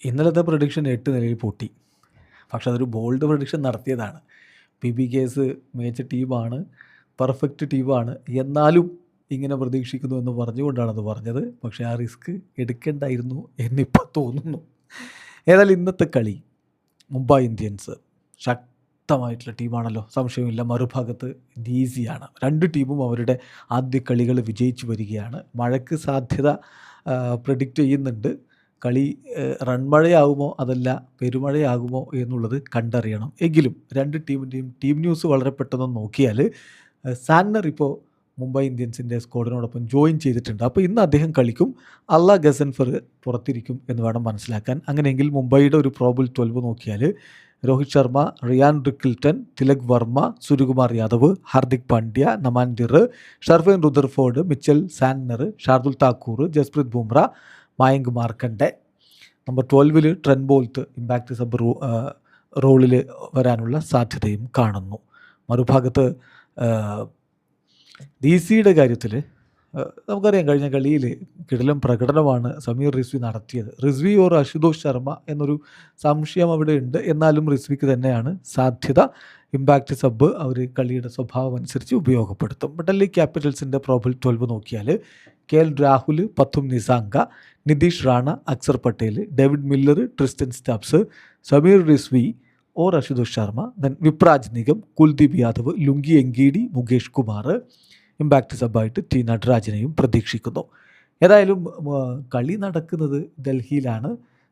ഇന്നലത്തെ പ്രഡിക്ഷൻ 8 നിലയിൽ പൊട്ടി. പക്ഷെ അതൊരു ബോൾഡ് പ്രഡിക്ഷൻ നടത്തിയതാണ്. PBKs മികച്ച ടീമാണ്, പെർഫെക്റ്റ് ടീമാണ്, എന്നാലും ഇങ്ങനെ പ്രതീക്ഷിക്കുന്നു എന്ന് പറഞ്ഞുകൊണ്ടാണത് പറഞ്ഞത്. പക്ഷേ ആ റിസ്ക് എടുക്കേണ്ടായിരുന്നു എന്നിപ്പോൾ തോന്നുന്നു. ഏതായാലും ഇന്നത്തെ കളി മുംബൈ ഇന്ത്യൻസ് ശക്തമായിട്ടുള്ള ടീമാണല്ലോ, സംശയമില്ല. മറുഭാഗത്ത് ഡീസിയാണ്. രണ്ട് ടീമും അവരുടെ ആദ്യ കളികൾ വിജയിച്ചു വരികയാണ്. മഴയ്ക്ക് സാധ്യത പ്രെഡിക്റ്റ് ചെയ്യുന്നുണ്ട്. കളി റൺമഴയാകുമോ അതല്ല പെരുമഴയാകുമോ എന്നുള്ളത് കണ്ടറിയണം. എങ്കിലും രണ്ട് ടീമിൻ്റെയും ടീം ന്യൂസ് വളരെ പെട്ടെന്ന് നോക്കിയാൽ സാന്നർ ഇപ്പോൾ മുംബൈ ഇന്ത്യൻസിൻ്റെ സ്ക്വാഡിനോടൊപ്പം ജോയിൻ ചെയ്തിട്ടുണ്ട്. അപ്പോൾ ഇന്ന് അദ്ദേഹം കളിക്കും. അല്ല ഗസൻഫർ പുറത്തിരിക്കും എന്ന് വേണം മനസ്സിലാക്കാൻ. അങ്ങനെയെങ്കിൽ മുംബൈയുടെ ഒരു പ്രോബിൾ 12 നോക്കിയാൽ Rohit Sharma, Riyan Rickelton, Tilak Varma, Suryakumar Yadav, Hardik Pandya, നമാൻഡിർ, ഷർഫേൻ Rutherford, Mitchell Santner, Shardul Thakur, Jasprit Bumrah, Mayank Markande. Number 12 ട്രെൻ bolt impact sub റോളിൽ വരാനുള്ള സാധ്യതയും കാണുന്നു. മറുഭാഗത്ത് DCയുടെ കാര്യത്തിൽ നമുക്കറിയാം, കഴിഞ്ഞ കളിയിൽ കിടിലം പ്രകടനമാണ് സമീർ റിസ്വി നടത്തിയത്. റിസ്വി ഓർ അശുതോഷ് ശർമ്മ എന്നൊരു സംശയം അവിടെ ഉണ്ട്. എന്നാലും റിസ്വിക്ക് തന്നെയാണ് സാധ്യത. ഇമ്പാക്റ്റ് സബ് അവർ കളിയുടെ സ്വഭാവം അനുസരിച്ച് ഉപയോഗപ്പെടുത്തും. ഡൽഹി ക്യാപിറ്റൽസിൻ്റെ പ്രോബിൾ 12 നോക്കിയാൽ KL Rahul, Pathum Nissanka, Nitish Rana, Axar Patel, David Miller, Tristan Stubbs, Sameer Rizvi or Ashutosh Sharma, then Vipraj Nigam, Kuldeep Yadav, Lungi Ngidi, Mukesh Kumar. Impact സബായിട്ട് ടി നടരാജനെയും പ്രതീക്ഷിക്കുന്നു. ഏതായാലും കളി നടക്കുന്നത് ഡൽഹിയിലാണ്.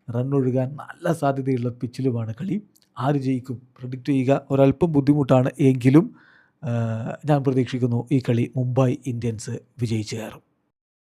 റണ്ണൊഴുകാൻ നല്ല സാധ്യതയുള്ള പിച്ചിലുമാണ് കളി. ആര് ജയിക്കും പ്രഡിക്റ്റ് ചെയ്യുക ഒരല്പം ബുദ്ധിമുട്ടാണ്. എങ്കിലും ഞാൻ പ്രതീക്ഷിക്കുന്നു ഈ കളി മുംബൈ ഇന്ത്യൻസ് വിജയിച്ചു കയറും.